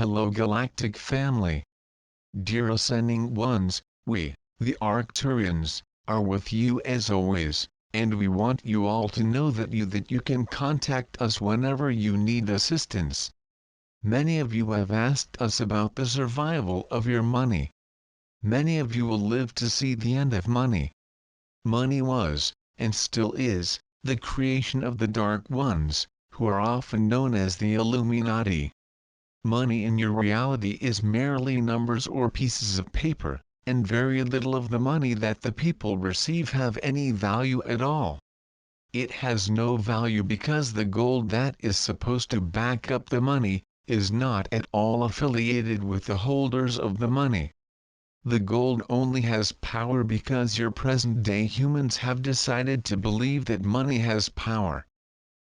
Hello Galactic family. Dear Ascending Ones, we, the Arcturians, are with you as always, and we want you all to know that you can contact us whenever you need assistance. Many of you have asked us about the survival of your money. Many of you will live to see the end of money. Money was, and still is, the creation of the Dark Ones, who are often known as the Illuminati. Money in your reality is merely numbers or pieces of paper, and very little of the money that the people receive have any value at all. It has no value because the gold that is supposed to back up the money is not at all affiliated with the holders of the money. The gold only has power because your present-day humans have decided to believe that money has power.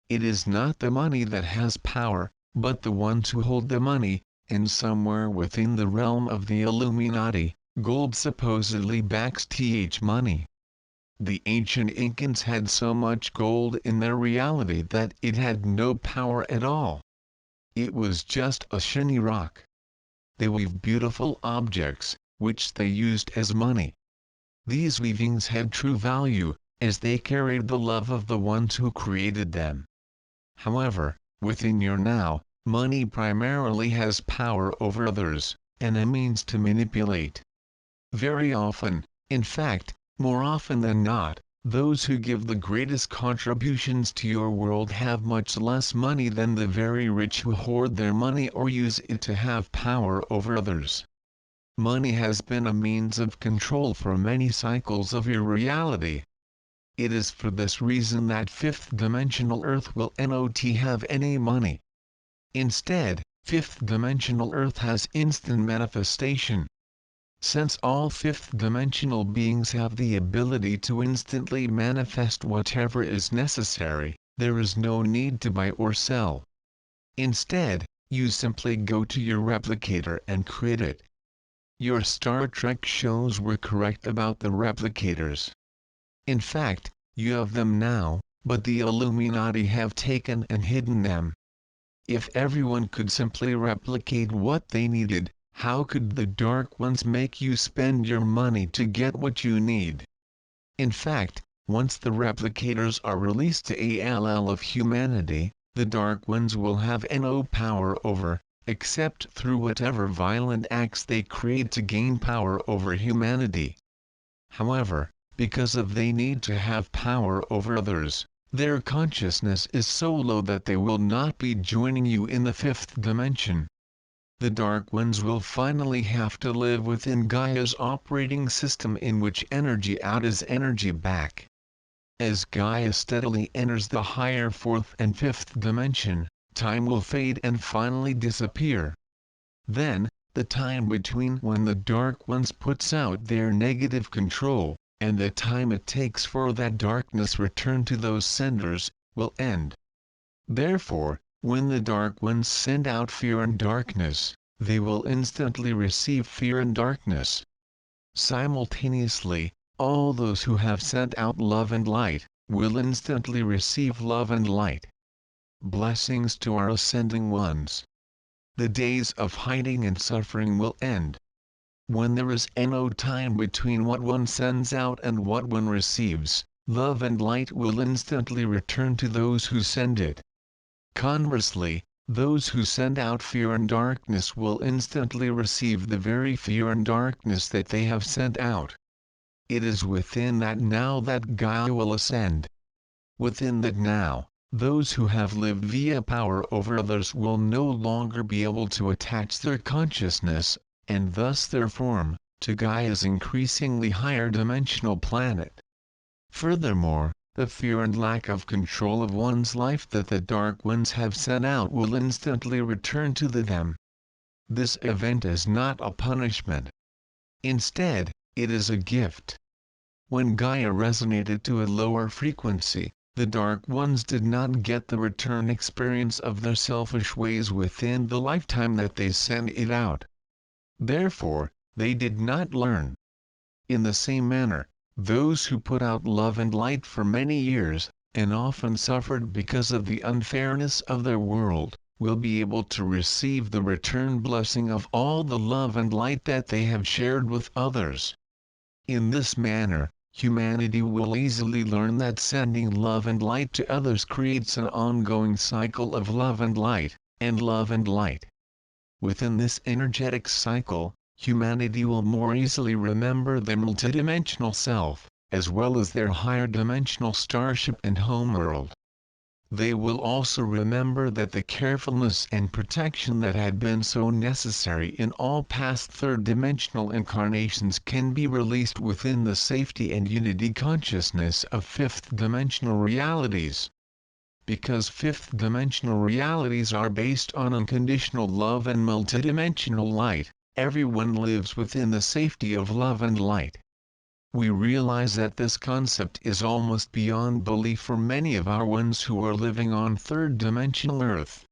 It is not the money that has power, but the ones who hold the money, and somewhere within the realm of the Illuminati, gold supposedly backs money. The ancient Incans had so much gold in their reality that it had no power at all. It was just a shiny rock. They weave beautiful objects, which they used as money. These weavings had true value, as they carried the love of the ones who created them. However, within your now, money primarily has power over others, and a means to manipulate. Very often, in fact, more often than not, those who give the greatest contributions to your world have much less money than the very rich who hoard their money or use it to have power over others. Money has been a means of control for many cycles of your reality. It is for this reason that fifth-dimensional Earth will not have any money. Instead, fifth-dimensional Earth has instant manifestation. Since all fifth-dimensional beings have the ability to instantly manifest whatever is necessary, there is no need to buy or sell. Instead, you simply go to your replicator and create it. Your Star Trek shows were correct about the replicators. In fact, you have them now, but the Illuminati have taken and hidden them. If everyone could simply replicate what they needed, how could the Dark Ones make you spend your money to get what you need? In fact, once the replicators are released to all of humanity, the Dark Ones will have no power over, except through whatever violent acts they create to gain power over humanity. However, because of they need to have power over others, their consciousness is so low that they will not be joining you in the fifth dimension. The Dark Ones will finally have to live within Gaia's operating system, in which energy out is energy back. As Gaia steadily enters the higher fourth and fifth dimension, time will fade and finally disappear. Then, the time between when the Dark Ones puts out their negative control, and the time it takes for that darkness return to those senders, will end. Therefore, when the Dark Ones send out fear and darkness, they will instantly receive fear and darkness. Simultaneously, all those who have sent out love and light, will instantly receive love and light. Blessings to our Ascending Ones. The days of hiding and suffering will end. When there is no time between what one sends out and what one receives, love and light will instantly return to those who send it. Conversely, those who send out fear and darkness will instantly receive the very fear and darkness that they have sent out. It is within that now that Gaia will ascend. Within that now, those who have lived via power over others will no longer be able to attach their consciousness, and thus their form, to Gaia's increasingly higher dimensional planet. Furthermore, the fear and lack of control of one's life that the Dark Ones have sent out will instantly return to them. This event is not a punishment. Instead, it is a gift. When Gaia resonated to a lower frequency, the Dark Ones did not get the return experience of their selfish ways within the lifetime that they sent it out. Therefore, they did not learn. In the same manner, those who put out love and light for many years, and often suffered because of the unfairness of their world, will be able to receive the return blessing of all the love and light that they have shared with others. In this manner, humanity will easily learn that sending love and light to others creates an ongoing cycle of love and light, and love and light. Within this energetic cycle, humanity will more easily remember their multidimensional self, as well as their higher dimensional starship and homeworld. They will also remember that the carefulness and protection that had been so necessary in all past third-dimensional incarnations can be released within the safety and unity consciousness of fifth-dimensional realities. Because fifth-dimensional realities are based on unconditional love and multidimensional light, everyone lives within the safety of love and light. We realize that this concept is almost beyond belief for many of our ones who are living on third-dimensional Earth.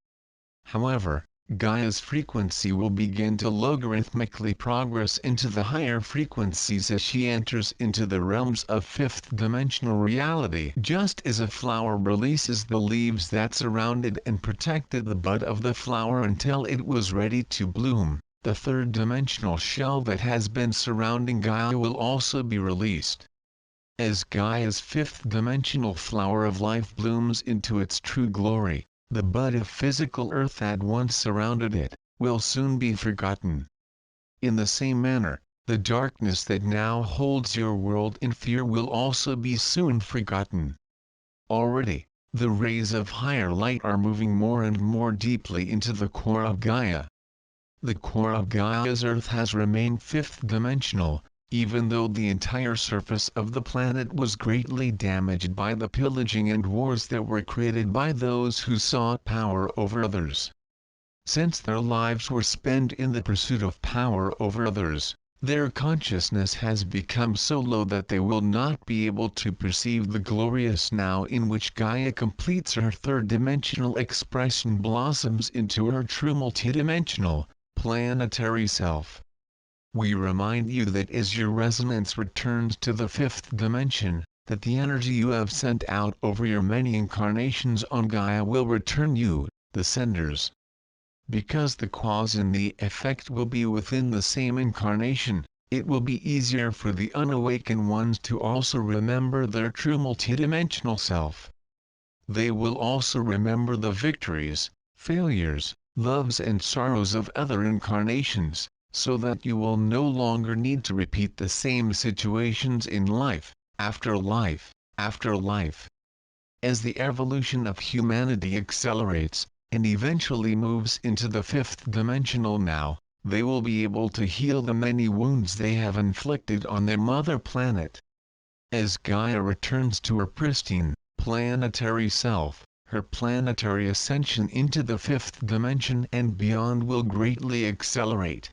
However, Gaia's frequency will begin to logarithmically progress into the higher frequencies as she enters into the realms of fifth-dimensional reality. Just as a flower releases the leaves that surrounded and protected the bud of the flower until it was ready to bloom, the third-dimensional shell that has been surrounding Gaia will also be released. As Gaia's fifth-dimensional flower of life blooms into its true glory, the bud of physical earth that once surrounded it, will soon be forgotten. In the same manner, the darkness that now holds your world in fear will also be soon forgotten. Already, the rays of higher light are moving more and more deeply into the core of Gaia. The core of Gaia's Earth has remained fifth-dimensional, even though the entire surface of the planet was greatly damaged by the pillaging and wars that were created by those who sought power over others. Since their lives were spent in the pursuit of power over others, their consciousness has become so low that they will not be able to perceive the glorious now in which Gaia completes her third-dimensional expression, blossoms into her true multidimensional, planetary self. We remind you that as your resonance returns to the fifth dimension, that the energy you have sent out over your many incarnations on Gaia will return you, the senders. Because the cause and the effect will be within the same incarnation, it will be easier for the unawakened ones to also remember their true multidimensional self. They will also remember the victories, failures, loves and sorrows of other incarnations, so that you will no longer need to repeat the same situations in life, after life, after life. As the evolution of humanity accelerates, and eventually moves into the fifth-dimensional now, they will be able to heal the many wounds they have inflicted on their mother planet. As Gaia returns to her pristine, planetary self, her planetary ascension into the fifth dimension and beyond will greatly accelerate.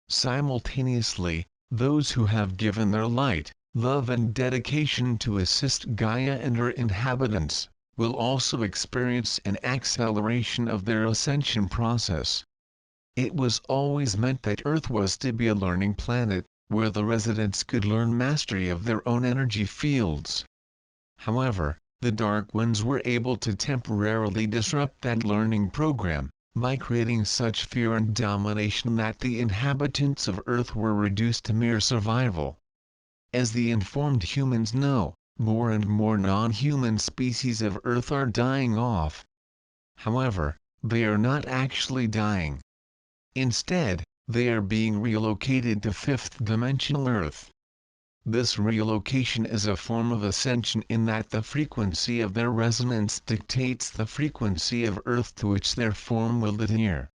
Simultaneously, those who have given their light, love and dedication to assist Gaia and her inhabitants, will also experience an acceleration of their ascension process. It was always meant that Earth was to be a learning planet, where the residents could learn mastery of their own energy fields. However, the Dark Ones were able to temporarily disrupt that learning program, by creating such fear and domination that the inhabitants of Earth were reduced to mere survival. As the informed humans know, more and more non-human species of Earth are dying off. However, they are not actually dying. Instead, they are being relocated to fifth-dimensional Earth. This relocation is a form of ascension in that the frequency of their resonance dictates the frequency of Earth to which their form will adhere.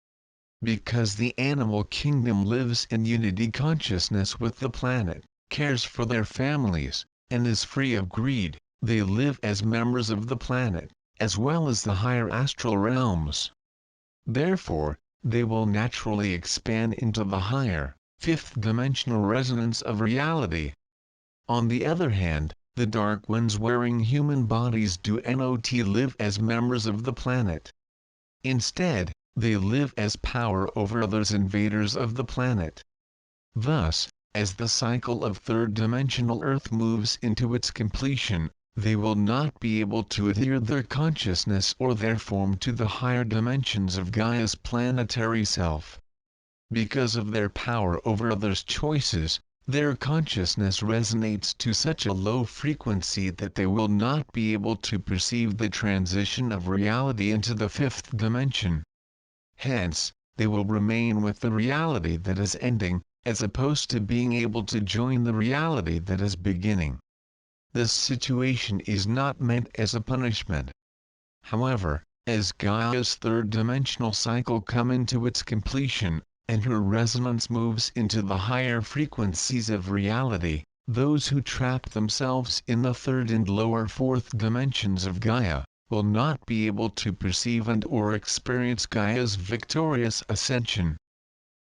Because the animal kingdom lives in unity consciousness with the planet, cares for their families, and is free of greed, they live as members of the planet, as well as the higher astral realms. Therefore, they will naturally expand into the higher, fifth-dimensional resonance of reality. On the other hand, the Dark Ones wearing human bodies do not live as members of the planet. Instead, they live as power over others, invaders of the planet. Thus, as the cycle of third-dimensional Earth moves into its completion, they will not be able to adhere their consciousness or their form to the higher dimensions of Gaia's planetary self. Because of their power over others' choices, their consciousness resonates to such a low frequency that they will not be able to perceive the transition of reality into the fifth dimension. Hence, they will remain with the reality that is ending, as opposed to being able to join the reality that is beginning. This situation is not meant as a punishment. However, as Gaia's third-dimensional cycle comes into its completion, and her resonance moves into the higher frequencies of reality, those who trap themselves in the third and lower fourth dimensions of Gaia will not be able to perceive and or experience Gaia's victorious ascension.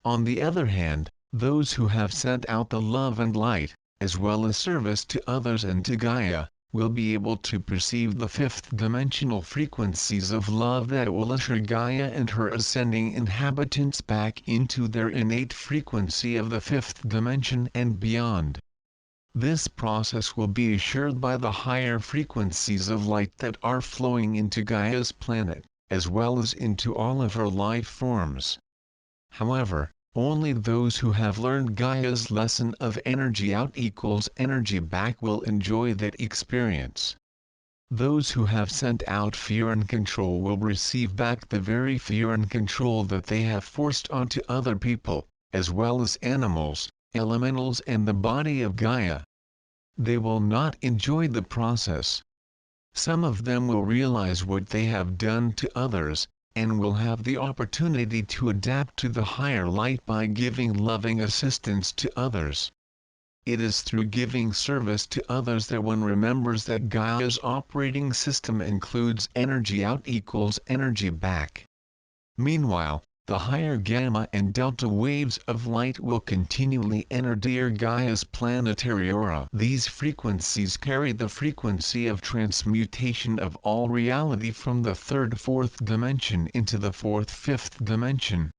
On the other hand, those who have sent out the love and light, as well as service to others and to Gaia, will be able to perceive the fifth dimensional frequencies of love that will usher Gaia and her ascending inhabitants back into their innate frequency of the fifth dimension and beyond. This process will be assured by the higher frequencies of light that are flowing into Gaia's planet, as well as into all of her life forms. However, only those who have learned Gaia's lesson of energy out equals energy back will enjoy that experience. Those who have sent out fear and control will receive back the very fear and control that they have forced onto other people, as well as animals, elementals and the body of Gaia. They will not enjoy the process. Some of them will realize what they have done to others, and will have the opportunity to adapt to the higher light by giving loving assistance to others. It is through giving service to others that one remembers that Gaia's operating system includes energy out equals energy back. Meanwhile, the higher gamma and delta waves of light will continually enter dear Gaia's planetary aura. These frequencies carry the frequency of transmutation of all reality from the third-fourth dimension into the fourth-fifth dimension.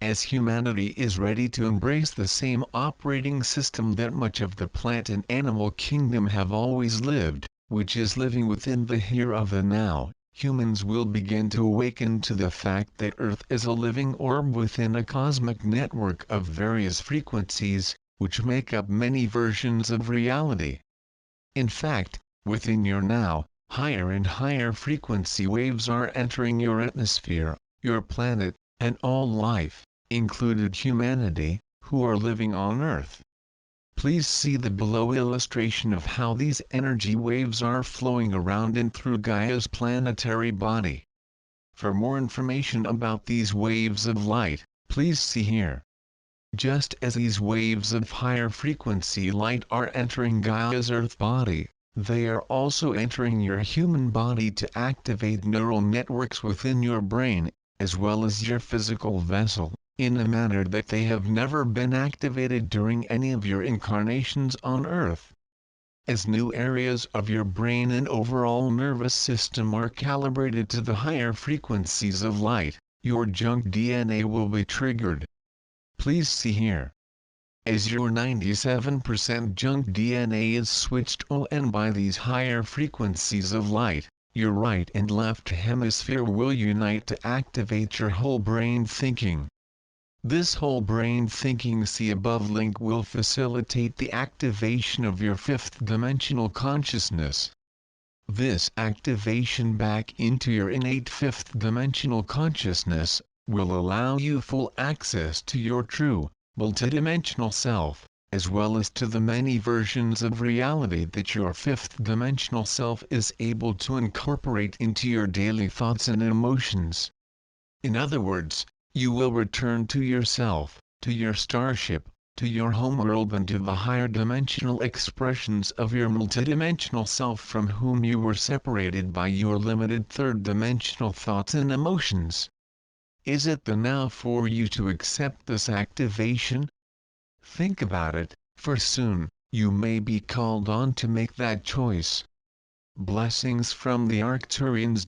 As humanity is ready to embrace the same operating system that much of the plant and animal kingdom have always lived, which is living within the here of the now, humans will begin to awaken to the fact that Earth is a living orb within a cosmic network of various frequencies, which make up many versions of reality. In fact, within your now, higher and higher frequency waves are entering your atmosphere, your planet, and all life, included humanity, who are living on Earth. Please see the below illustration of how these energy waves are flowing around and through Gaia's planetary body. For more information about these waves of light, please see here. Just as these waves of higher frequency light are entering Gaia's Earth body, they are also entering your human body to activate neural networks within your brain, as well as your physical vessel, in a manner that they have never been activated during any of your incarnations on Earth. As new areas of your brain and overall nervous system are calibrated to the higher frequencies of light, your junk DNA will be triggered. Please see here. As your 97% junk DNA is switched on by these higher frequencies of light, your right and left hemisphere will unite to activate your whole brain thinking. This whole brain thinking see above link will facilitate the activation of your fifth dimensional consciousness. This activation back into your innate fifth dimensional consciousness will allow you full access to your true, multidimensional self, as well as to the many versions of reality that your fifth dimensional self is able to incorporate into your daily thoughts and emotions. In other words, you will return to yourself, to your starship, to your homeworld and to the higher dimensional expressions of your multidimensional self from whom you were separated by your limited third-dimensional thoughts and emotions. Is it the now for you to accept this activation? Think about it, for soon, you may be called on to make that choice. Blessings from the Arcturians.